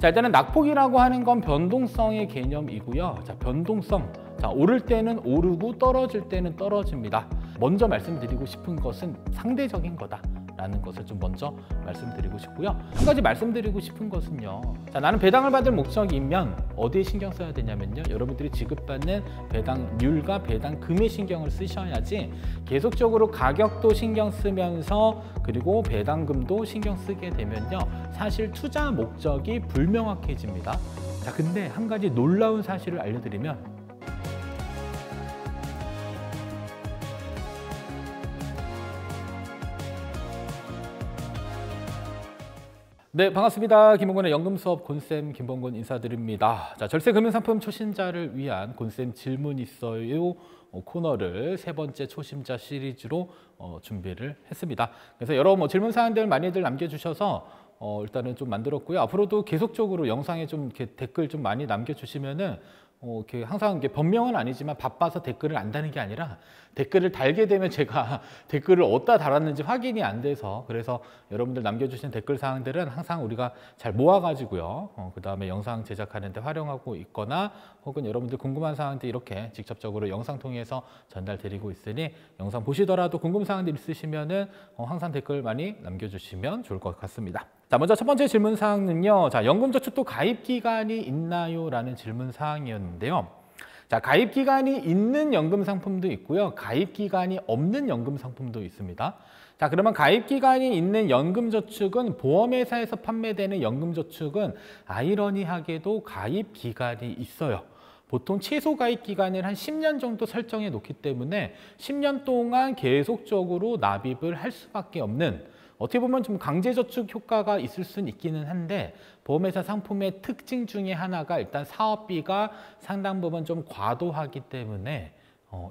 자, 일단은 낙폭이라고 하는 건 변동성의 개념이고요. 자, 변동성. 자, 오를 때는 오르고 떨어질 때는 떨어집니다. 먼저 말씀드리고 싶은 것은 상대적인 거다라는 것을 좀 먼저 말씀드리고 싶고요. 한 가지 말씀드리고 싶은 것은요. 자, 나는 배당을 받을 목적이면 어디에 신경 써야 되냐면요. 여러분들이 지급받는 배당률과 배당금에 신경을 쓰셔야지 계속적으로 가격도 신경 쓰면서 그리고 배당금도 신경 쓰게 되면요. 사실 투자 목적이 불명확해집니다. 자, 근데 한 가지 놀라운 사실을 알려드리면 네, 반갑습니다. 김봉곤의 연금 수업 곤쌤 김봉곤 인사드립니다. 자, 절세 금융상품 초심자를 위한 곤쌤 질문 있어요 코너를 세 번째 초심자 시리즈로 준비를 했습니다. 그래서 여러 질문 사항들 많이들 남겨주셔서 일단은 좀 만들었고요. 앞으로도 계속적으로 영상에 좀 이렇게 댓글 좀 많이 남겨주시면은 이렇게 항상 이게 변명은 아니지만 바빠서 댓글을 안 다는 게 아니라 댓글을 달게 되면 제가 댓글을 어디다 달았는지 확인이 안 돼서 그래서 여러분들 남겨주신 댓글 사항들은 항상 우리가 잘 모아가지고요. 그 다음에 영상 제작하는 데 활용하고 있거나 혹은 여러분들 궁금한 사항들 이렇게 직접적으로 영상 통해서 전달드리고 있으니 영상 보시더라도 궁금한 사항들 있으시면은 항상 댓글 많이 남겨주시면 좋을 것 같습니다. 자, 먼저 첫 번째 질문 사항은요. 자, 연금저축도 가입 기간이 있나요? 라는 질문 사항이었는데요. 자, 가입 기간이 있는 연금 상품도 있고요. 가입 기간이 없는 연금 상품도 있습니다. 자, 그러면 가입 기간이 있는 연금저축은 보험회사에서 판매되는 연금저축은 아이러니하게도 가입 기간이 있어요. 보통 최소 가입 기간을 한 10년 정도 설정해 놓기 때문에 10년 동안 계속적으로 납입을 할 수밖에 없는 어떻게 보면 좀 강제저축 효과가 있을 수는 있기는 한데 보험회사 상품의 특징 중에 하나가 일단 사업비가 상당 부분 좀 과도하기 때문에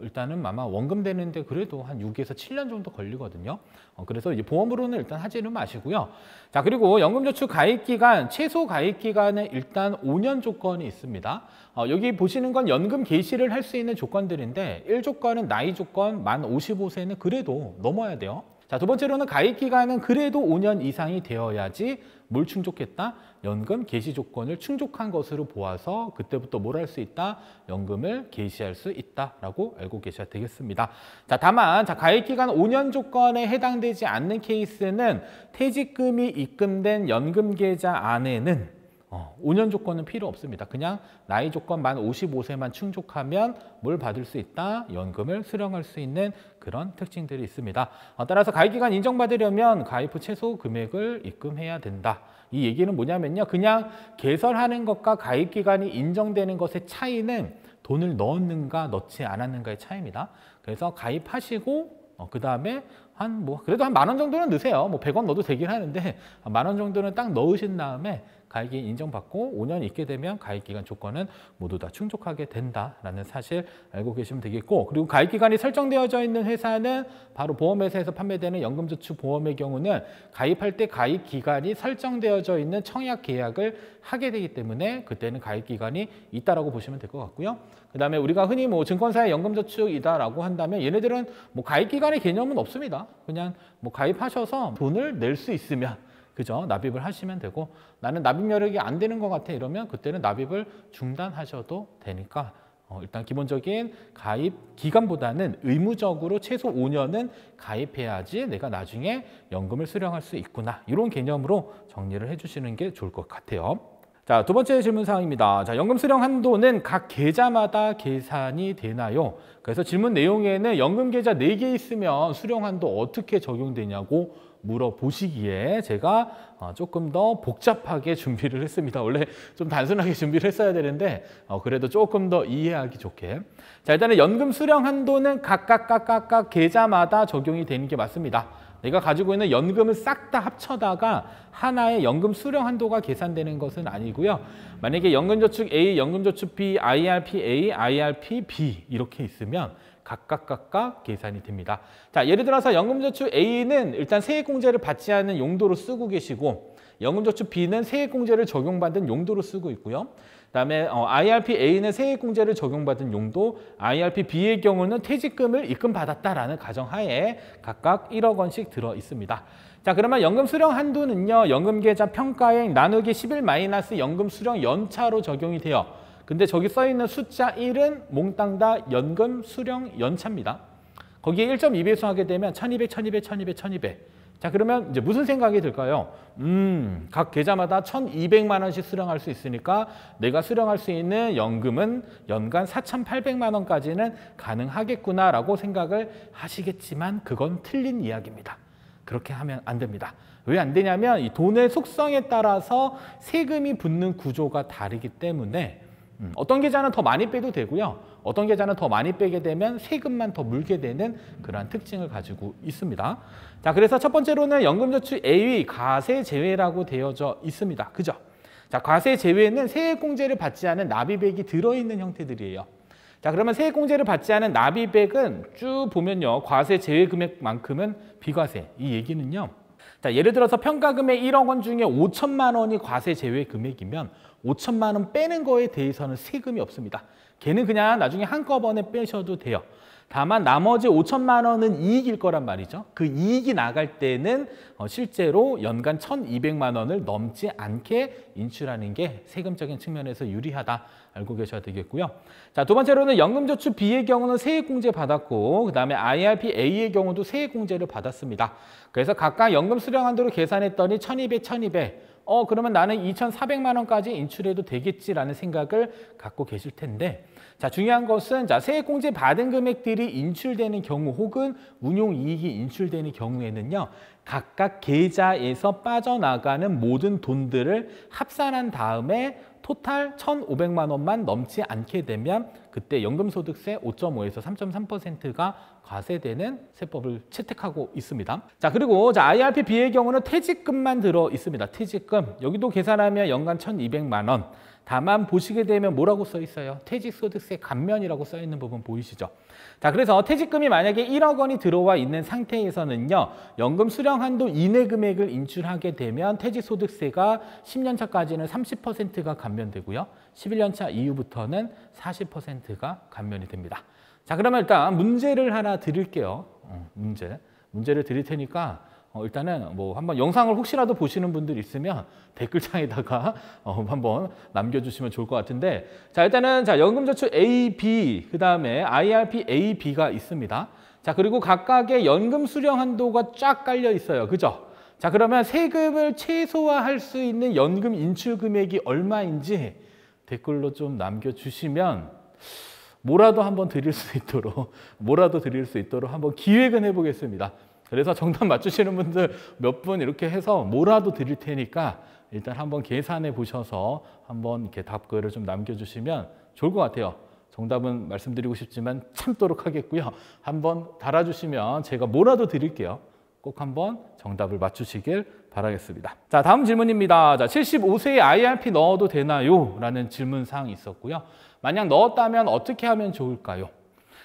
일단은 아마 원금 되는데 그래도 한 6에서 7년 정도 걸리거든요. 그래서 이제 보험으로는 일단 하지는 마시고요. 자, 그리고 연금저축 가입기간, 최소 가입기간은 일단 5년 조건이 있습니다. 여기 보시는 건 연금 개시를 할 수 있는 조건들인데 1조건은 나이 조건, 만 55세는 그래도 넘어야 돼요. 자, 두 번째로는 가입기간은 그래도 5년 이상이 되어야지 뭘 충족했다? 연금 개시 조건을 충족한 것으로 보아서 그때부터 뭘 할 수 있다? 연금을 개시할 수 있다라고 알고 계셔야 되겠습니다. 자, 다만 가입기간 5년 조건에 해당되지 않는 케이스는 퇴직금이 입금된 연금계좌 안에는 5년 조건은 필요 없습니다. 그냥 나이 조건 만 55세만 충족하면 뭘 받을 수 있다? 연금을 수령할 수 있는 그런 특징들이 있습니다. 따라서 가입기간 인정받으려면 가입 후 최소 금액을 입금해야 된다. 이 얘기는 뭐냐면요. 그냥 개설하는 것과 가입기간이 인정되는 것의 차이는 돈을 넣었는가 넣지 않았는가의 차이입니다. 그래서 가입하시고 그 다음에 그래도 한 10,000원 정도는 넣으세요. 100원 넣어도 되긴 하는데 10,000원 정도는 딱 넣으신 다음에 가입기간 인정받고 5년 있게 되면 가입기간 조건은 모두 다 충족하게 된다라는 사실 알고 계시면 되겠고, 그리고 가입기간이 설정되어져 있는 회사는 바로 보험회사에서 판매되는 연금저축 보험의 경우는 가입할 때 가입기간이 설정되어져 있는 청약 계약을 하게 되기 때문에 그때는 가입기간이 있다라고 보시면 될 것 같고요. 그 다음에 우리가 흔히 증권사의 연금저축이다라고 한다면 얘네들은 가입기간의 개념은 없습니다. 그냥 가입하셔서 돈을 낼 수 있으면 그죠? 납입을 하시면 되고, 나는 납입 여력이 안 되는 것 같아 이러면 그때는 납입을 중단하셔도 되니까 일단 기본적인 가입 기간보다는 의무적으로 최소 5년은 가입해야지 내가 나중에 연금을 수령할 수 있구나, 이런 개념으로 정리를 해주시는 게 좋을 것 같아요. 자, 두 번째 질문 사항입니다. 자, 연금 수령 한도는 각 계좌마다 계산이 되나요? 그래서 질문 내용에는 연금 계좌 4개 있으면 수령 한도 어떻게 적용되냐고 물어보시기에 제가 조금 더 복잡하게 준비를 했습니다. 원래 좀 단순하게 준비를 했어야 되는데 그래도 조금 더 이해하기 좋게. 자, 일단은 연금 수령 한도는 각각 계좌마다 적용이 되는 게 맞습니다. 내가 가지고 있는 연금을 싹 다 합쳐다가 하나의 연금 수령 한도가 계산되는 것은 아니고요. 만약에 연금저축 A, 연금저축 B, IRP A, IRP B 이렇게 있으면 각각 계산이 됩니다. 자, 예를 들어서 연금저축 A는 일단 세액공제를 받지 않는 용도로 쓰고 계시고 연금저축 B는 세액공제를 적용받은 용도로 쓰고 있고요. 그다음에 IRP A는 세액공제를 적용받은 용도, IRP B의 경우는 퇴직금을 입금받았다라는 가정하에 각각 1억 원씩 들어 있습니다. 자, 그러면 연금 수령 한도는요, 연금계좌 평가액 나누기 11 마이너스 연금 수령 연차로 적용이 돼요. 근데 저기 써 있는 숫자 1은 몽땅 다 연금 수령 연차입니다. 거기에 1.2배수 하게 되면 1200, 1200, 1200, 1200. 자, 그러면 이제 무슨 생각이 들까요? 각 계좌마다 1,200만 원씩 수령할 수 있으니까 내가 수령할 수 있는 연금은 연간 4,800만 원까지는 가능하겠구나라고 생각을 하시겠지만 그건 틀린 이야기입니다. 그렇게 하면 안 됩니다. 왜 안 되냐면 이 돈의 속성에 따라서 세금이 붙는 구조가 다르기 때문에 어떤 계좌는 더 많이 빼도 되고요. 어떤 계좌는 더 많이 빼게 되면 세금만 더 물게 되는 그러한 특징을 가지고 있습니다. 자, 그래서 첫 번째로는 연금저축 A의 과세 제외라고 되어져 있습니다. 그죠? 자, 과세 제외는 세액공제를 받지 않은 납입액이 들어있는 형태들이에요. 자, 그러면 세액공제를 받지 않은 납입액은 쭉 보면요. 과세 제외 금액만큼은 비과세. 이 얘기는요. 자, 예를 들어서 평가금의 1억 원 중에 5천만 원이 과세 제외 금액이면 5천만 원 빼는 거에 대해서는 세금이 없습니다. 걔는 그냥 나중에 한꺼번에 빼셔도 돼요. 다만 나머지 5천만 원은 이익일 거란 말이죠. 그 이익이 나갈 때는 실제로 연간 1,200만 원을 넘지 않게 인출하는 게 세금적인 측면에서 유리하다. 알고 계셔야 되겠고요. 자, 두 번째로는 연금저축 B의 경우는 세액공제 받았고 그다음에 IRP A의 경우도 세액공제를 받았습니다. 그래서 각각 연금 수령 한도를 계산했더니 1,200, 1,200. 그러면 나는 2,400만 원까지 인출해도 되겠지라는 생각을 갖고 계실 텐데 자, 중요한 것은 자, 세액공제 받은 금액들이 인출되는 경우 혹은 운용이익이 인출되는 경우에는요. 각각 계좌에서 빠져나가는 모든 돈들을 합산한 다음에 토탈 1,500만 원만 넘지 않게 되면 그때 연금소득세 5.5에서 3.3%가 과세되는 세법을 채택하고 있습니다. 자, 그리고 IRP B의 경우는 퇴직금만 들어 있습니다. 퇴직금. 여기도 계산하면 연간 1,200만 원. 다만 보시게 되면 뭐라고 써 있어요? 퇴직소득세 감면이라고 써 있는 부분 보이시죠? 자, 그래서 퇴직금이 만약에 1억 원이 들어와 있는 상태에서는요. 연금 수령 한도 이내 금액을 인출하게 되면 퇴직소득세가 10년 차까지는 30%가 감면되고요. 11년 차 이후부터는 40%가 감면이 됩니다. 자, 그러면 일단 문제를 하나 드릴게요. 문제를 드릴 테니까 일단은 뭐 한번 영상을 혹시라도 보시는 분들 있으면 댓글창에다가 한번 남겨주시면 좋을 것 같은데 자, 일단은 연금저축 A, B 그다음에 IRP A, B가 있습니다. 자, 그리고 각각의 연금 수령 한도가 쫙 깔려 있어요. 그죠? 자, 그러면 세금을 최소화할 수 있는 연금 인출 금액이 얼마인지 댓글로 좀 남겨주시면 뭐라도 한번 드릴 수 있도록 한번 기획은 해보겠습니다. 그래서 정답 맞추시는 분들 몇 분 이렇게 해서 뭐라도 드릴 테니까 일단 한번 계산해 보셔서 한번 이렇게 답글을 좀 남겨주시면 좋을 것 같아요. 정답은 말씀드리고 싶지만 참도록 하겠고요. 한번 달아주시면 제가 뭐라도 드릴게요. 꼭 한번 정답을 맞추시길 바라겠습니다. 자, 다음 질문입니다. 자, 75세에 IRP 넣어도 되나요? 라는 질문사항이 있었고요. 만약 넣었다면 어떻게 하면 좋을까요?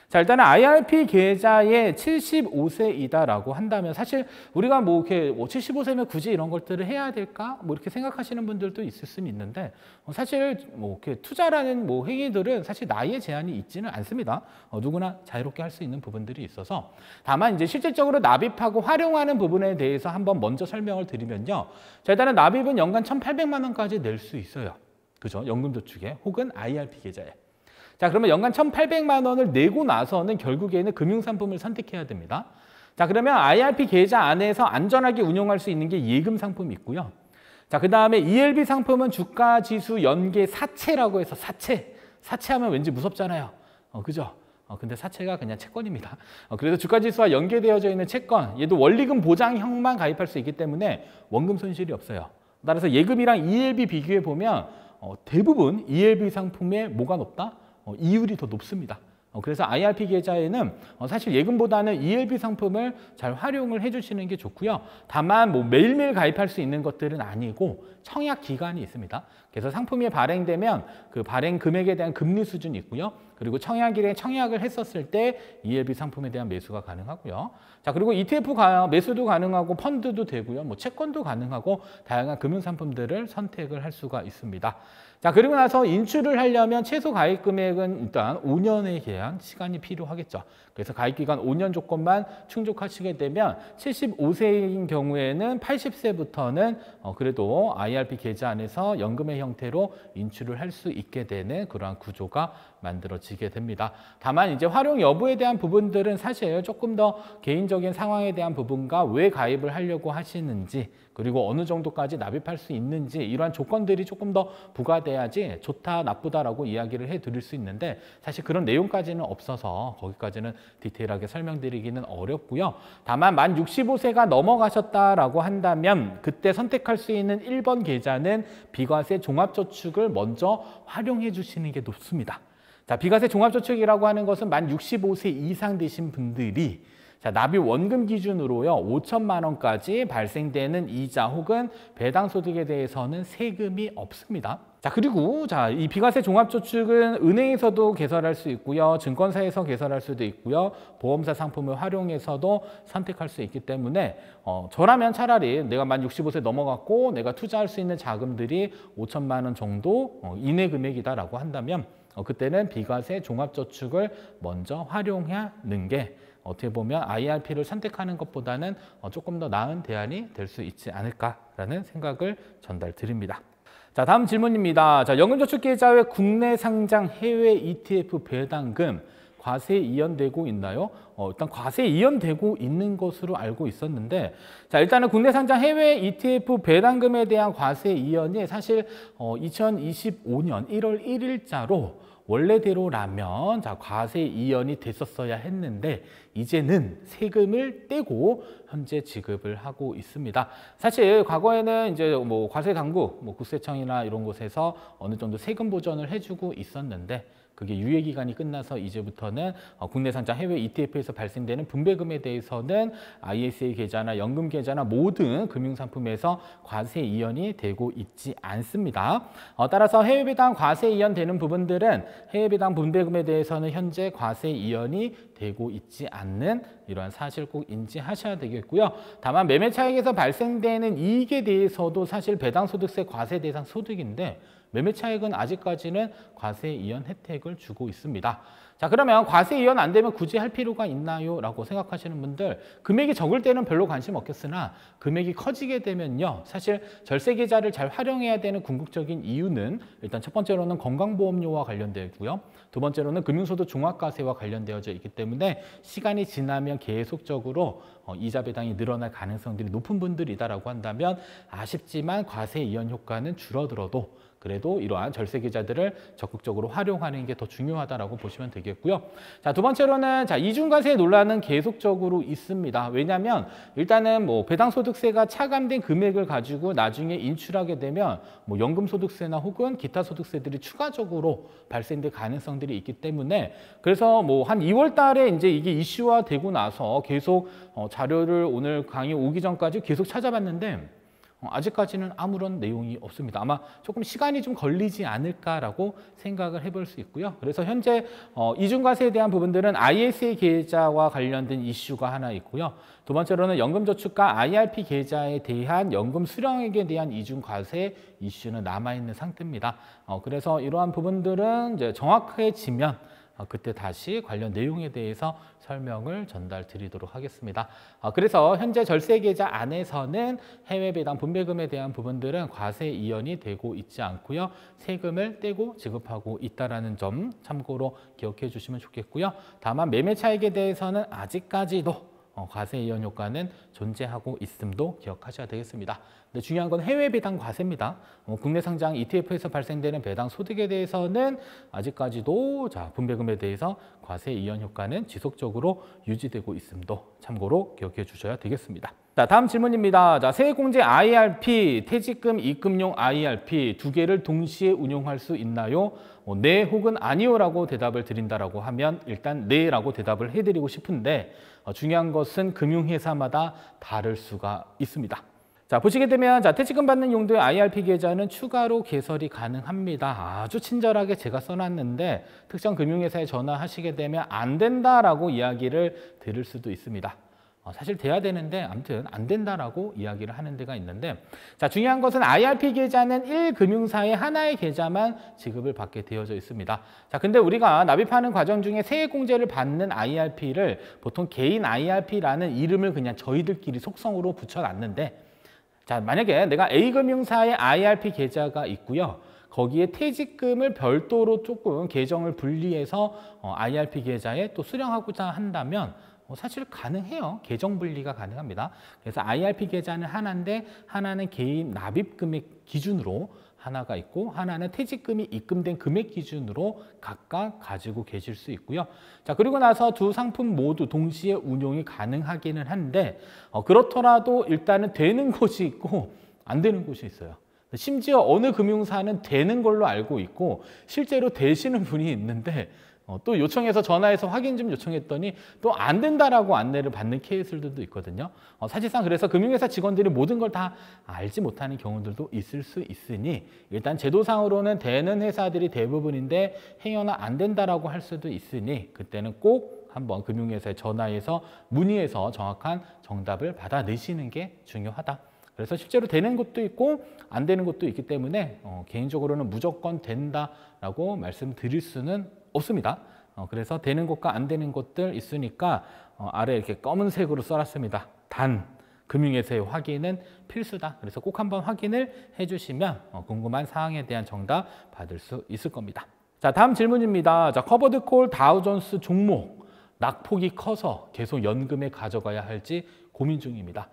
자, 일단은 IRP 계좌에 75세이다라고 한다면 사실 우리가 뭐 이렇게 75세면 굳이 이런 것들을 해야 될까? 뭐 이렇게 생각하시는 분들도 있을 수는 있는데 사실 뭐 이렇게 투자라는 뭐 행위들은 사실 나이에 제한이 있지는 않습니다. 누구나 자유롭게 할 수 있는 부분들이 있어서 다만 이제 실질적으로 납입하고 활용하는 부분에 대해서 한번 먼저 설명을 드리면요. 자, 일단은 납입은 연간 1,800만 원까지 낼 수 있어요. 그죠? 연금저축에 혹은 IRP 계좌에. 자, 그러면 연간 1,800만 원을 내고 나서는 결국에는 금융상품을 선택해야 됩니다. 자, 그러면 IRP 계좌 안에서 안전하게 운용할 수 있는 게 예금 상품이 있고요. 자, 그 다음에 ELB 상품은 주가지수 연계 사채라고 해서 사채하면 왠지 무섭잖아요. 그죠? 근데 사채가 그냥 채권입니다. 그래서 주가지수와 연계되어져 있는 채권, 얘도 원리금 보장형만 가입할 수 있기 때문에 원금 손실이 없어요. 따라서 예금이랑 ELB 비교해 보면 대부분 ELB 상품에 뭐가 높다? 이율이 더 높습니다. 그래서 IRP 계좌에는 사실 예금보다는 ELB 상품을 잘 활용을 해주시는 게 좋고요. 다만 뭐 매일매일 가입할 수 있는 것들은 아니고 청약 기간이 있습니다. 그래서 상품이 발행되면 그 발행 금액에 대한 금리 수준이 있고요. 그리고 청약일에 청약을 했었을 때 ELB 상품에 대한 매수가 가능하고요. 자, 그리고 ETF 매수도 가능하고 펀드도 되고요. 뭐 채권도 가능하고 다양한 금융 상품들을 선택을 할 수가 있습니다. 자, 그리고 나서 인출을 하려면 최소 가입 금액은 일단 5년에 대한 시간이 필요하겠죠. 그래서 가입 기간 5년 조건만 충족하시게 되면 75세인 경우에는 80세부터는 그래도 IRP 계좌 안에서 연금의 형태로 인출을 할 수 있게 되는 그러한 구조가 만들어지게 됩니다. 다만 이제 활용 여부에 대한 부분들은 사실 조금 더 개인적인 상황에 대한 부분과 왜 가입을 하려고 하시는지 그리고 어느 정도까지 납입할 수 있는지 이러한 조건들이 조금 더 부과돼야지 좋다 나쁘다라고 이야기를 해드릴 수 있는데 사실 그런 내용까지는 없어서 거기까지는 디테일하게 설명드리기는 어렵고요. 다만 만 65세가 넘어가셨다라고 한다면 그때 선택할 수 있는 1번 계좌는 비과세 종합저축을 먼저 활용해 주시는 게 높습니다. 자, 비과세 종합저축이라고 하는 것은 만 65세 이상 되신 분들이 자, 납입 원금 기준으로요 5천만 원까지 발생되는 이자 혹은 배당 소득에 대해서는 세금이 없습니다. 자, 그리고 이 비과세 종합저축은 은행에서도 개설할 수 있고요, 증권사에서 개설할 수도 있고요, 보험사 상품을 활용해서도 선택할 수 있기 때문에 저라면 차라리 내가 만 65세 넘어갔고 내가 투자할 수 있는 자금들이 5천만 원 정도 이내 금액이다라고 한다면 그때는 비과세 종합저축을 먼저 활용하는 게 어떻게 보면 IRP를 선택하는 것보다는 조금 더 나은 대안이 될 수 있지 않을까라는 생각을 전달드립니다. 자, 다음 질문입니다. 자, 연금저축계좌의 국내 상장 해외 ETF 배당금 과세 이연되고 있나요? 일단 과세 이연되고 있는 것으로 알고 있었는데 자, 일단은 국내 상장 해외 ETF 배당금에 대한 과세 이연이 사실 2025년 1월 1일자로 원래대로라면 과세 이연이 됐었어야 했는데 이제는 세금을 떼고 현재 지급을 하고 있습니다. 사실 과거에는 이제 뭐 과세 당국, 국세청이나 이런 곳에서 어느 정도 세금 보전을 해주고 있었는데 그게 유예 기간이 끝나서 이제부터는 국내 상장 해외 ETF에서 발생되는 분배금에 대해서는 ISA 계좌나 연금 계좌나 모든 금융상품에서 과세 이연이 되고 있지 않습니다. 따라서 해외 배당 과세 이연되는 부분들은 해외 배당 분배금에 대해서는 현재 과세 이연이 되고 있지 않는 이러한 사실 꼭 인지하셔야 되겠고요. 다만 매매 차익에서 발생되는 이익에 대해서도 사실 배당소득세 과세 대상 소득인데 매매 차익은 아직까지는 과세 이연 혜택을 주고 있습니다. 자, 그러면 과세 이연 안 되면 굳이 할 필요가 있나요? 라고 생각하시는 분들, 금액이 적을 때는 별로 관심 없겠으나 금액이 커지게 되면요, 사실 절세 계좌를 잘 활용해야 되는 궁극적인 이유는 일단 첫 번째로는 건강보험료와 관련되고요, 두 번째로는 금융소득 종합과세와 관련되어져 있기 때문에 시간이 지나면 계속적으로 이자 배당이 늘어날 가능성들이 높은 분들이다라고 한다면 아쉽지만 과세 이연 효과는 줄어들어도 그래도 이러한 절세 계좌들을 적극적으로 활용하는 게 더 중요하다라고 보시면 되겠고요. 자, 두 번째로는 이중과세 논란은 계속적으로 있습니다. 왜냐하면 일단은 배당소득세가 차감된 금액을 가지고 나중에 인출하게 되면 연금소득세나 혹은 기타 소득세들이 추가적으로 발생될 가능성들이 있기 때문에 그래서 한 2월 달에 이제 이게 이슈화되고 나서 계속 자료를 오늘 강의 오기 전까지 계속 찾아봤는데 아직까지는 아무런 내용이 없습니다. 아마 조금 시간이 좀 걸리지 않을까라고 생각을 해볼 수 있고요. 그래서 현재 이중과세에 대한 부분들은 ISA 계좌와 관련된 이슈가 하나 있고요. 두 번째로는 연금저축과 IRP 계좌에 대한 연금 수령액에 대한 이중과세 이슈는 남아있는 상태입니다. 그래서 이러한 부분들은 이제 정확해지면 그때 다시 관련 내용에 대해서 설명을 전달 드리도록 하겠습니다. 그래서 현재 절세 계좌 안에서는 해외 배당 분배금에 대한 부분들은 과세 이연이 되고 있지 않고요. 세금을 떼고 지급하고 있다는 점 참고로 기억해 주시면 좋겠고요. 다만 매매 차익에 대해서는 아직까지도 과세 이연 효과는 존재하고 있음도 기억하셔야 되겠습니다. 근데 중요한 건 해외 배당 과세입니다. 국내 상장 ETF에서 발생되는 배당 소득에 대해서는 아직까지도 분배금에 대해서 과세 이연 효과는 지속적으로 유지되고 있음도 참고로 기억해 주셔야 되겠습니다. 자, 다음 질문입니다. 자, 세액공제 IRP, 퇴직금 입금용 IRP 두 개를 동시에 운용할 수 있나요? 네 혹은 아니요라고 대답을 드린다라고 하면 일단 네라고 대답을 해드리고 싶은데 중요한 것은 금융회사마다 다를 수가 있습니다. 자, 보시게 되면 퇴직금 받는 용도의 IRP 계좌는 추가로 개설이 가능합니다. 아주 친절하게 제가 써놨는데 특정 금융회사에 전화하시게 되면 안 된다라고 이야기를 들을 수도 있습니다. 사실 돼야 되는데 아무튼 안 된다라고 이야기를 하는 데가 있는데 자, 중요한 것은 IRP 계좌는 1금융사의 하나의 계좌만 지급을 받게 되어져 있습니다. 자, 근데 우리가 납입하는 과정 중에 세액공제를 받는 IRP를 보통 개인 IRP라는 이름을 그냥 저희들끼리 속성으로 붙여놨는데 자, 만약에 내가 A금융사의 IRP 계좌가 있고요. 거기에 퇴직금을 별도로 조금 계정을 분리해서 IRP 계좌에 또 수령하고자 한다면 사실 가능해요. 계정 분리가 가능합니다. 그래서 IRP 계좌는 하나인데 하나는 개인 납입 금액 기준으로 하나가 있고 하나는 퇴직금이 입금된 금액 기준으로 각각 가지고 계실 수 있고요. 자, 그리고 나서 두 상품 모두 동시에 운용이 가능하기는 한데 그렇더라도 일단은 되는 곳이 있고 안 되는 곳이 있어요. 심지어 어느 금융사는 되는 걸로 알고 있고 실제로 되시는 분이 있는데 또 요청해서 전화해서 확인 좀 요청했더니 또 안 된다라고 안내를 받는 케이스들도 있거든요. 사실상 그래서 금융회사 직원들이 모든 걸 다 알지 못하는 경우들도 있을 수 있으니 일단 제도상으로는 되는 회사들이 대부분인데 행여나 안 된다라고 할 수도 있으니 그때는 꼭 한번 금융회사에 전화해서 문의해서 정확한 정답을 받아내시는 게 중요하다. 그래서 실제로 되는 것도 있고 안 되는 것도 있기 때문에 개인적으로는 무조건 된다라고 말씀드릴 수는 없습니다. 그래서 되는 것과 안 되는 것들 있으니까 아래 이렇게 검은색으로 써놨습니다. 단, 금융회사의 확인은 필수다. 그래서 꼭 한번 확인을 해주시면 궁금한 사항에 대한 정답 받을 수 있을 겁니다. 자, 다음 질문입니다. 자, 커버드콜 다우존스 종목 낙폭이 커서 계속 연금에 가져가야 할지 고민 중입니다.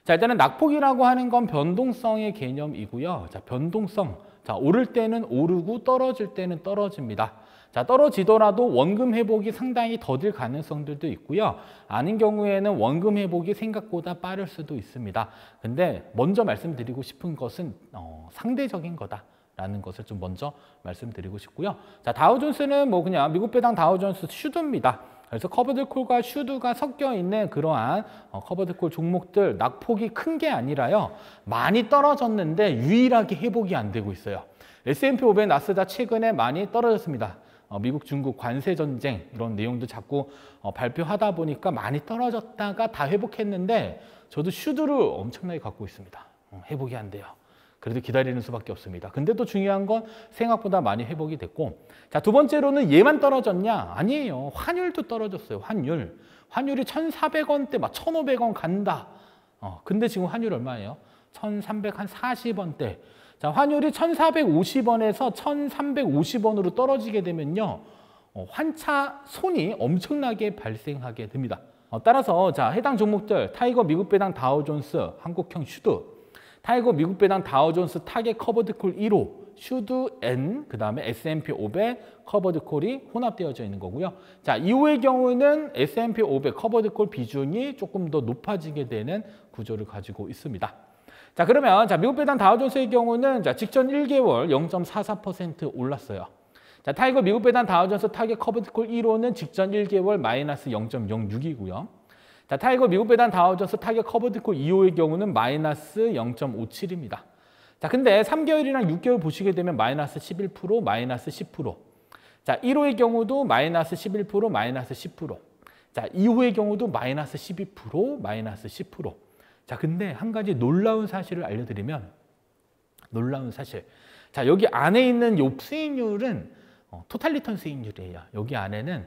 자, 일단은 낙폭이라고 하는 건 변동성의 개념이고요. 자, 변동성. 자, 오를 때는 오르고 떨어질 때는 떨어집니다. 자, 떨어지더라도 원금 회복이 상당히 더딜 가능성들도 있고요. 아닌 경우에는 원금 회복이 생각보다 빠를 수도 있습니다. 근데 먼저 말씀드리고 싶은 것은 상대적인 거다라는 것을 좀 먼저 말씀드리고 싶고요. 자, 다우존스는 뭐 그냥 미국 배당 다우존스 슈드입니다. 그래서 커버드콜과 슈드가 섞여 있는 그러한 커버드콜 종목들 낙폭이 큰 게 아니라요. 많이 떨어졌는데 유일하게 회복이 안 되고 있어요. S&P 500, 나스닥 최근에 많이 떨어졌습니다. 미국, 중국 관세 전쟁 이런 내용도 자꾸 발표하다 보니까 많이 떨어졌다가 다 회복했는데 저도 슈드를 엄청나게 갖고 있습니다. 회복이 안 돼요. 그래도 기다리는 수밖에 없습니다. 근데 또 중요한 건 생각보다 많이 회복이 됐고 자, 두 번째로는 얘만 떨어졌냐? 아니에요. 환율도 떨어졌어요. 환율이 1,400원대 막 1,500원 간다. 근데 지금 환율 얼마예요? 1,340원대. 자, 환율이 1,450원에서 1,350원으로 떨어지게 되면요. 환차 손이 엄청나게 발생하게 됩니다. 따라서 자, 해당 종목들 타이거 미국 배당 다우존스 한국형 슈드 타이거 미국 배당 다우존스 타겟 커버드콜 1호 슈드 N 그다음에 S&P 500 커버드콜이 혼합되어져 있는 거고요. 자, 2호의 경우는 S&P 500 커버드콜 비중이 조금 더 높아지게 되는 구조를 가지고 있습니다. 자, 그러면 자, 미국 배당 다우존스의 경우는 자, 직전 1개월 0.44% 올랐어요. 자, 타이거 미국 배당 다우존스 타겟 커버드콜 1호는 직전 1개월 마이너스 0.06이고요. 자, 타이거 미국 배당 다우존스 타겟 커버드콜 2호의 경우는 마이너스 0.57입니다. 자, 근데 3개월이랑 6개월 보시게 되면 마이너스 11%, 마이너스 10%. 자, 1호의 경우도 마이너스 11%, 마이너스 10%. 자, 2호의 경우도 마이너스 12%, 마이너스 10%. 자, 근데 한 가지 놀라운 사실을 알려드리면 놀라운 사실. 자, 여기 안에 있는 요 수익률은 토탈 리턴 수익률이에요. 여기 안에는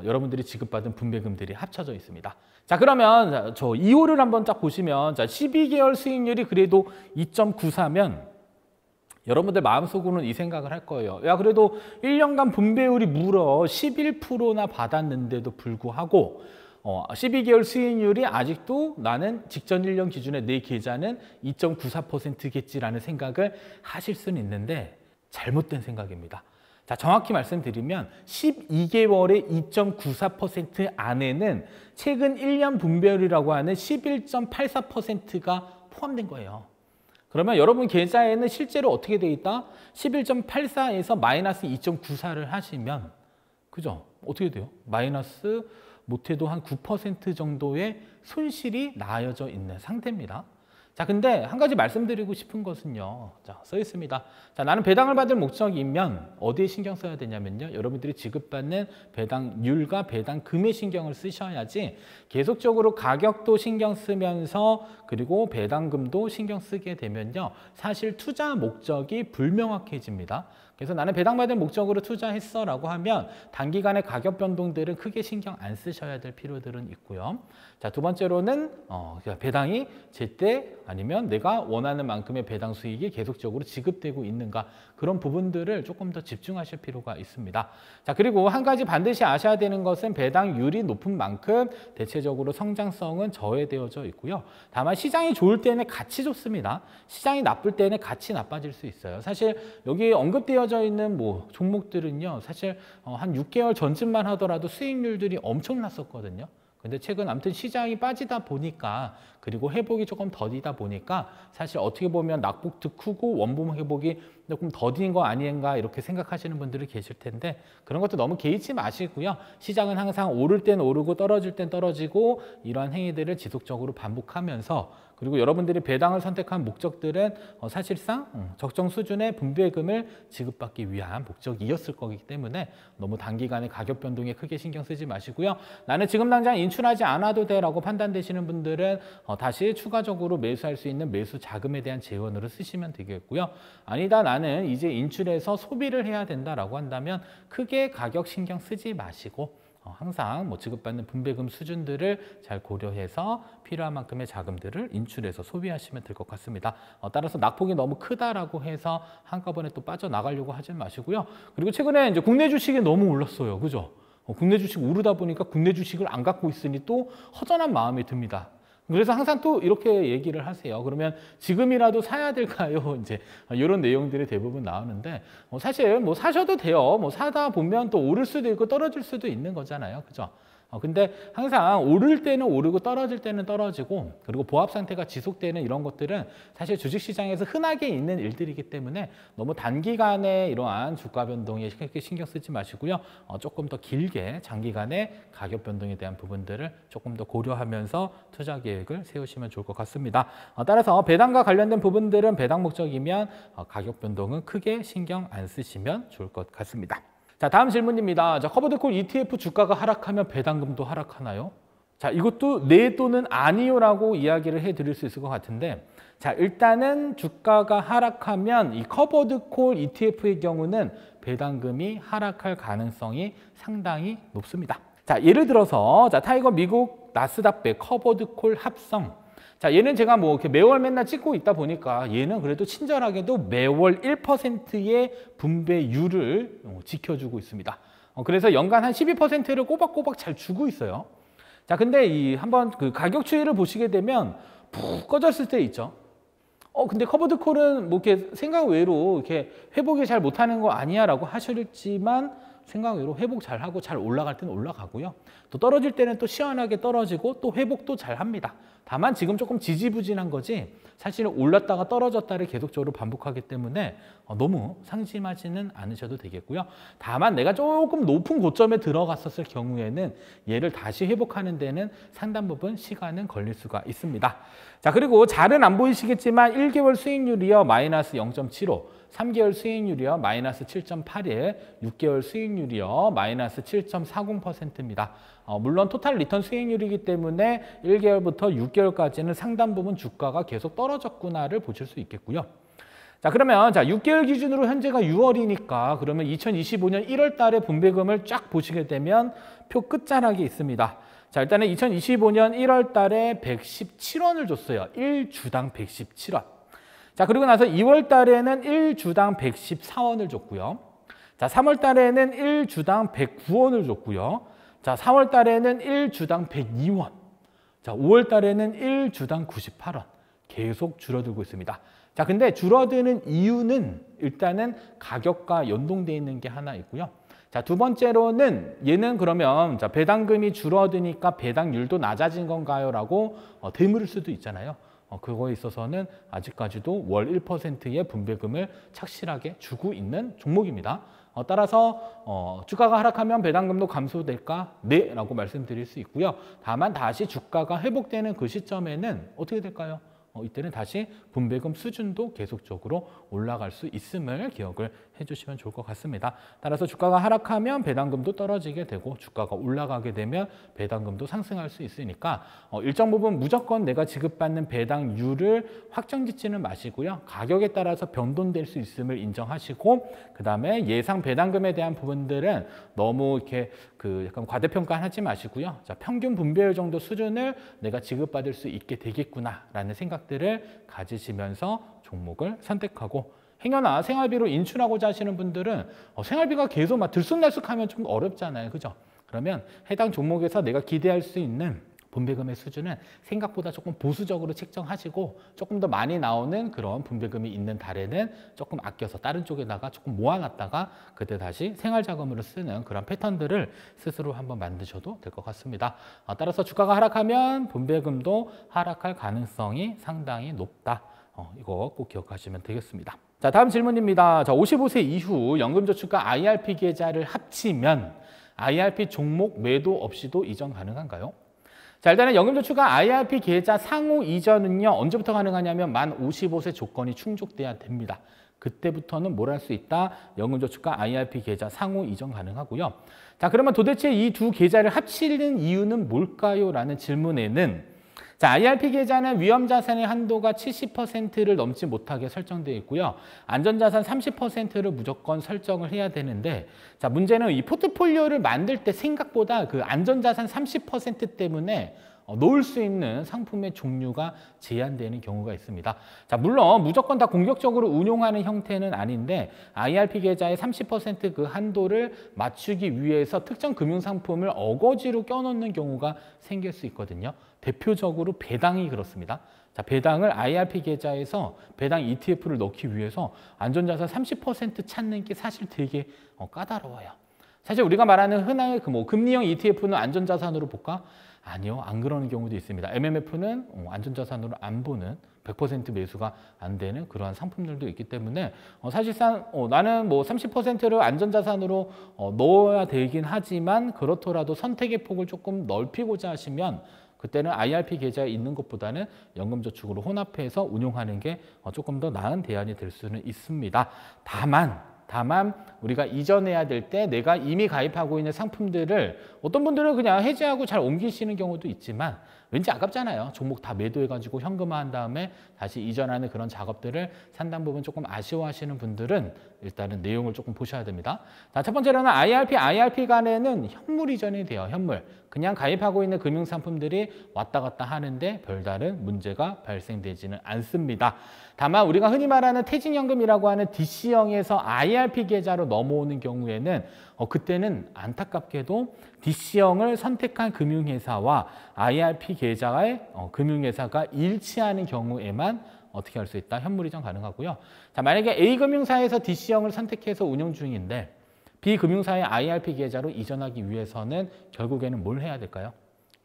여러분들이 지급받은 분배금들이 합쳐져 있습니다. 자, 그러면 저 2호를 한번 딱 보시면 자, 12개월 수익률이 그래도 2.94면 여러분들 마음속으로는 이 생각을 할 거예요. 야, 그래도 1년간 분배율이 무려 11%나 받았는데도 불구하고 12개월 수익률이 아직도 나는 직전 1년 기준에 내 계좌는 2.94%겠지라는 생각을 하실 수는 있는데 잘못된 생각입니다. 자, 정확히 말씀드리면 12개월의 2.94% 안에는 최근 1년 분별이라고 하는 11.84%가 포함된 거예요. 그러면 여러분 계좌에는 실제로 어떻게 돼 있다? 11.84에서 마이너스 2.94를 하시면 그죠? 어떻게 돼요? 마이너스 못해도 한 9% 정도의 손실이 나여져 있는 상태입니다. 자, 근데 한 가지 말씀드리고 싶은 것은요. 자, 써 있습니다. 자, 나는 배당을 받을 목적이면 어디에 신경 써야 되냐면요. 여러분들이 지급받는 배당률과 배당금에 신경을 쓰셔야지 계속적으로 가격도 신경 쓰면서 그리고 배당금도 신경 쓰게 되면요. 사실 투자 목적이 불명확해집니다. 그래서 나는 배당받을 목적으로 투자했어 라고 하면 단기간의 가격 변동들은 크게 신경 안 쓰셔야 될 필요들은 있고요. 자, 두 번째로는 배당이 제때 아니면 내가 원하는 만큼의 배당 수익이 계속적으로 지급되고 있는가 그런 부분들을 조금 더 집중하실 필요가 있습니다. 자, 그리고 한 가지 반드시 아셔야 되는 것은 배당률이 높은 만큼 대체적으로 성장성은 저해되어져 있고요. 다만 시장이 좋을 때는 같이 좋습니다. 시장이 나쁠 때는 같이 나빠질 수 있어요. 사실 여기 언급되어져 있는 종목들은요. 사실 한 6개월 전쯤만 하더라도 수익률들이 엄청났었거든요. 근데 최근 아무튼 시장이 빠지다 보니까 그리고 회복이 조금 더디다 보니까 사실 어떻게 보면 낙폭도 크고 원금 회복이 조금 더딘 거 아닌가 이렇게 생각하시는 분들이 계실 텐데 그런 것도 너무 개의치 마시고요. 시장은 항상 오를 땐 오르고 떨어질 땐 떨어지고 이러한 행위들을 지속적으로 반복하면서 그리고 여러분들이 배당을 선택한 목적들은 사실상 적정 수준의 분배금을 지급받기 위한 목적이었을 거기 때문에 너무 단기간에 가격 변동에 크게 신경 쓰지 마시고요. 나는 지금 당장 인출하지 않아도 돼 라고 판단되시는 분들은 다시 추가적으로 매수할 수 있는 매수 자금에 대한 재원으로 쓰시면 되겠고요. 아니다 나는 이제 인출해서 소비를 해야 된다라고 한다면 크게 가격 신경 쓰지 마시고 항상 지급받는 분배금 수준들을 잘 고려해서 필요한 만큼의 자금들을 인출해서 소비하시면 될 것 같습니다. 따라서 낙폭이 너무 크다라고 해서 한꺼번에 또 빠져나가려고 하지 마시고요. 그리고 최근에 이제 국내 주식이 너무 올랐어요. 그죠? 국내 주식 오르다 보니까 국내 주식을 안 갖고 있으니 또 허전한 마음이 듭니다. 그래서 항상 또 이렇게 얘기를 하세요. 그러면 지금이라도 사야 될까요? 이제 이런 내용들이 대부분 나오는데 사실 사셔도 돼요. 사다 보면 또 오를 수도 있고 떨어질 수도 있는 거잖아요. 그죠? 근데 항상 오를 때는 오르고 떨어질 때는 떨어지고 그리고 보합 상태가 지속되는 이런 것들은 사실 주식시장에서 흔하게 있는 일들이기 때문에 너무 단기간에 이러한 주가 변동에 신경 쓰지 마시고요. 조금 더 길게 장기간의 가격 변동에 대한 부분들을 조금 더 고려하면서 투자 계획을 세우시면 좋을 것 같습니다. 따라서 배당과 관련된 부분들은 배당 목적이면 가격 변동은 크게 신경 안 쓰시면 좋을 것 같습니다. 자, 다음 질문입니다. 자, 커버드콜 ETF 주가가 하락하면 배당금도 하락하나요? 자, 이것도 네 또는 아니요라고 이야기를 해드릴 수 있을 것 같은데 자, 일단은 주가가 하락하면 이 커버드콜 ETF의 경우는 배당금이 하락할 가능성이 상당히 높습니다. 자, 예를 들어서 타이거 미국 나스닥100 커버드콜 합성 자, 얘는 제가 이렇게 매월 맨날 찍고 있다 보니까 얘는 그래도 친절하게도 매월 1%의 분배율을 지켜주고 있습니다. 그래서 연간 한 12%를 꼬박꼬박 잘 주고 있어요. 자, 근데 한번 그 가격 추이를 보시게 되면 푹 꺼졌을 때 있죠. 근데 커버드콜은 이렇게 생각 외로 이렇게 회복이 잘 못하는 거 아니야 라고 하셨지만 생각 외로 회복 잘하고 잘 올라갈 때는 올라가고요. 또 떨어질 때는 또 시원하게 떨어지고 또 회복도 잘 합니다. 다만 지금 조금 지지부진한 거지 사실은 올랐다가 떨어졌다를 계속적으로 반복하기 때문에 너무 상심하지는 않으셔도 되겠고요. 다만 내가 조금 높은 고점에 들어갔었을 경우에는 얘를 다시 회복하는 데는 상당 부분 시간은 걸릴 수가 있습니다. 자, 그리고 잘은 안 보이시겠지만 1개월 수익률이요 마이너스 0.75 3개월 수익률이요 마이너스 7.81 6개월 수익률이요 마이너스 7.40%입니다. 물론 토탈 리턴 수익률이기 때문에 1개월부터 6개월까지는 상당 부분 주가가 계속 떨어졌구나를 보실 수 있겠고요. 자, 그러면 6개월 기준으로 현재가 6월이니까 그러면 2025년 1월 달에 분배금을 쫙 보시게 되면 표 끝자락에 있습니다. 자, 일단은 2025년 1월 달에 117원을 줬어요. 1주당 117원. 자, 그리고 나서 2월 달에는 1주당 114원을 줬고요. 자, 3월 달에는 1주당 109원을 줬고요. 자, 4월 달에는 1주당 102원. 자, 5월 달에는 1주당 98원. 계속 줄어들고 있습니다. 자, 근데 줄어드는 이유는 일단은 가격과 연동되어 있는 게 하나 있고요. 자, 두 번째로는 얘는 그러면 자, 배당금이 줄어드니까 배당률도 낮아진 건가요? 라고 되물을 수도 있잖아요. 그거에 있어서는 아직까지도 월 1%의 분배금을 착실하게 주고 있는 종목입니다. 따라서 주가가 하락하면 배당금도 감소될까? 네, 라고 말씀드릴 수 있고요. 다만 다시 주가가 회복되는 그 시점에는 어떻게 될까요? 이때는 다시 분배금 수준도 계속적으로 올라갈 수 있음을 기억을 해주시면 좋을 것 같습니다. 따라서 주가가 하락하면 배당금도 떨어지게 되고 주가가 올라가게 되면 배당금도 상승할 수 있으니까 일정 부분 무조건 내가 지급받는 배당률을 확정짓지는 마시고요. 가격에 따라서 변동될 수 있음을 인정하시고 그 다음에 예상 배당금에 대한 부분들은 너무 이렇게 약간 과대평가하지 마시고요. 자, 평균 분배율 정도 수준을 내가 지급받을 수 있게 되겠구나라는 생각들을 가지시면서 종목을 선택하고 행여나 생활비로 인출하고자 하시는 분들은 생활비가 계속 막 들쑥날쑥하면 좀 어렵잖아요. 그죠? 그러면 해당 종목에서 내가 기대할 수 있는 분배금의 수준은 생각보다 조금 보수적으로 책정하시고 조금 더 많이 나오는 그런 분배금이 있는 달에는 조금 아껴서 다른 쪽에다가 조금 모아놨다가 그때 다시 생활자금으로 쓰는 그런 패턴들을 스스로 한번 만드셔도 될 것 같습니다. 따라서 주가가 하락하면 분배금도 하락할 가능성이 상당히 높다. 이거 꼭 기억하시면 되겠습니다. 자, 다음 질문입니다. 자, 55세 이후 연금저축과 IRP 계좌를 합치면 IRP 종목 매도 없이도 이전 가능한가요? 자, 일단은 연금저축과 IRP 계좌 상호 이전은요, 언제부터 가능하냐면 만 55세 조건이 충족돼야 됩니다. 그때부터는 뭘 할 수 있다? 연금저축과 IRP 계좌 상호 이전 가능하고요. 자, 그러면 도대체 이 두 계좌를 합치는 이유는 뭘까요? 라는 질문에는 자, IRP 계좌는 위험자산의 한도가 70%를 넘지 못하게 설정되어 있고요. 안전자산 30%를 무조건 설정을 해야 되는데 자, 문제는 이 포트폴리오를 만들 때 생각보다 그 안전자산 30% 때문에 놓을 수 있는 상품의 종류가 제한되는 경우가 있습니다. 자, 물론 무조건 다 공격적으로 운용하는 형태는 아닌데 IRP 계좌의 30% 그 한도를 맞추기 위해서 특정 금융상품을 어거지로 껴넣는 경우가 생길 수 있거든요. 대표적으로 배당이 그렇습니다. 자, 배당을 IRP 계좌에서 배당 ETF를 넣기 위해서 안전자산 30% 찾는 게 사실 되게 까다로워요. 사실 우리가 말하는 흔한 금리형 ETF는 안전자산으로 볼까? 아니요, 안 그러는 경우도 있습니다. MMF는 안전자산으로 안 보는 100% 매수가 안 되는 그러한 상품들도 있기 때문에 사실상 나는 30%를 안전자산으로 넣어야 되긴 하지만 그렇더라도 선택의 폭을 조금 넓히고자 하시면 그때는 IRP 계좌에 있는 것보다는 연금저축으로 혼합해서 운용하는 게 조금 더 나은 대안이 될 수는 있습니다. 다만 우리가 이전해야 될 때 내가 이미 가입하고 있는 상품들을 어떤 분들은 그냥 해지하고 잘 옮기시는 경우도 있지만 왠지 아깝잖아요. 종목 다 매도해가지고 현금화한 다음에 다시 이전하는 그런 작업들을 상당 부분 조금 아쉬워하시는 분들은 일단은 내용을 조금 보셔야 됩니다. 자, 첫 번째로는 IRP 간에는 현물 이전이 돼요. 현물. 그냥 가입하고 있는 금융상품들이 왔다 갔다 하는데 별다른 문제가 발생되지는 않습니다. 다만 우리가 흔히 말하는 퇴직연금이라고 하는 DC형에서 IRP 계좌로 넘어오는 경우에는 그때는 안타깝게도 DC형을 선택한 금융회사와 IRP 계좌의 금융회사가 일치하는 경우에만 어떻게 할 수 있다? 현물 이전 가능하고요. 자, 만약에 A금융사에서 DC형을 선택해서 운영 중인데 B금융사의 IRP 계좌로 이전하기 위해서는 결국에는 뭘 해야 될까요?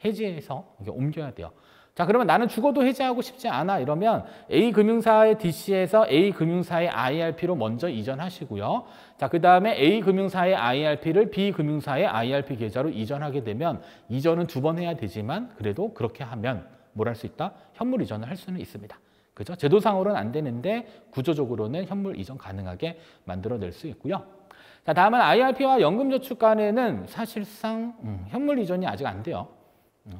해지해서 옮겨야 돼요. 자, 그러면 나는 죽어도 해지하고 싶지 않아 이러면 A금융사의 DC에서 A금융사의 IRP로 먼저 이전하시고요. 자, 그 다음에 A금융사의 IRP를 B금융사의 IRP 계좌로 이전하게 되면 이전은 2번 해야 되지만 그래도 그렇게 하면 뭘 할 수 있다? 현물 이전을 할 수는 있습니다. 그죠? 제도상으로는 안 되는데 구조적으로는 현물 이전 가능하게 만들어낼 수 있고요. 자, 다음은 IRP와 연금저축 간에는 사실상 현물 이전이 아직 안 돼요.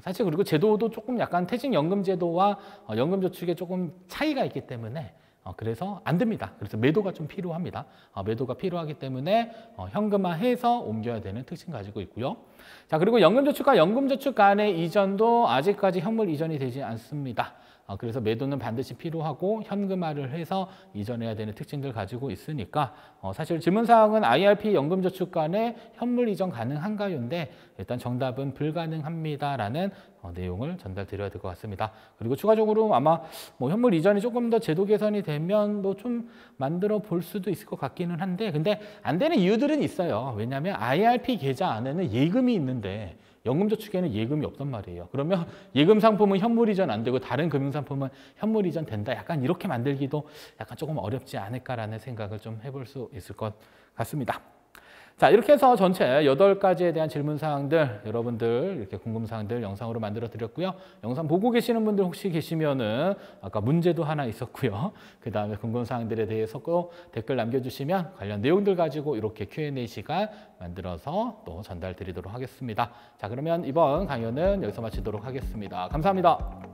사실 그리고 제도도 조금 약간 퇴직연금제도와 연금저축에 조금 차이가 있기 때문에 그래서 안 됩니다. 그래서 매도가 좀 필요합니다. 매도가 필요하기 때문에 현금화해서 옮겨야 되는 특징 가지고 있고요. 자, 그리고 연금저축과 연금저축 간의 이전도 아직까지 현물 이전이 되지 않습니다. 그래서 매도는 반드시 필요하고 현금화를 해서 이전해야 되는 특징들 가지고 있으니까 사실 질문사항은 IRP 연금저축 간의 현물 이전 가능한가요인데 일단 정답은 불가능합니다라는 내용을 전달드려야 될 것 같습니다. 그리고 추가적으로 아마 뭐 현물 이전이 조금 더 제도 개선이 되면 뭐 좀 만들어 볼 수도 있을 것 같기는 한데 근데 안 되는 이유들은 있어요. 왜냐하면 IRP 계좌 안에는 예금이 있는데 연금저축에는 예금이 없단 말이에요. 그러면 예금 상품은 현물 이전 안 되고 다른 금융상품은 현물 이전 된다. 약간 이렇게 만들기도 약간 조금 어렵지 않을까라는 생각을 좀 해볼 수 있을 것 같습니다. 자, 이렇게 해서 전체 8가지에 대한 질문사항들, 여러분들 이렇게 궁금사항들 영상으로 만들어 드렸고요. 영상 보고 계시는 분들 혹시 계시면은 아까 문제도 하나 있었고요. 그 다음에 궁금사항들에 대해서 꼭 댓글 남겨주시면 관련 내용들 가지고 이렇게 Q&A 시간 만들어서 또 전달 드리도록 하겠습니다. 자, 그러면 이번 강연은 여기서 마치도록 하겠습니다. 감사합니다.